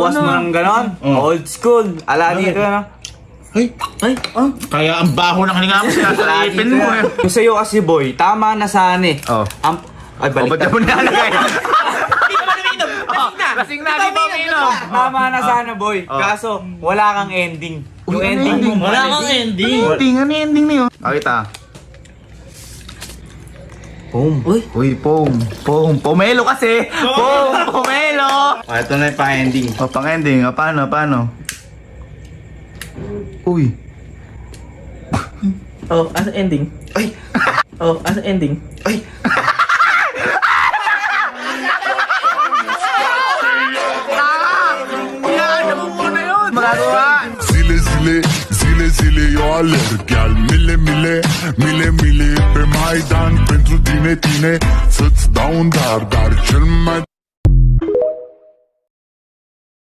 Bubukas mo ng ganon. Old school. Ala dito na. Ay, kaya ang baho ng hininga mo siya sa ipin mo eh. Yung sa'yo kasi boy, tama na sana eh. Oh. Ay, Ba't balik mo nilalagay? Hindi ka ba naminom? Lasing na, di ba uminom? Tama na sana boy. Kaso, wala kang ending. Yung Uy, ano ending ending? mo. Wala kang ending. Ano ending na yun? Pakita. Boom. Uy, Pomelo kasi! Pomelo! Ito na yung pa-ending. O, pang ending. O, paano? Uy. Oh, as ending. Ay! Oh, as ending. Ay! Yan! Mo muna yun! Magagawa! Zile eu alerg Iar mile Pe Maidan pentru tine Să-ți dau un dar cel mai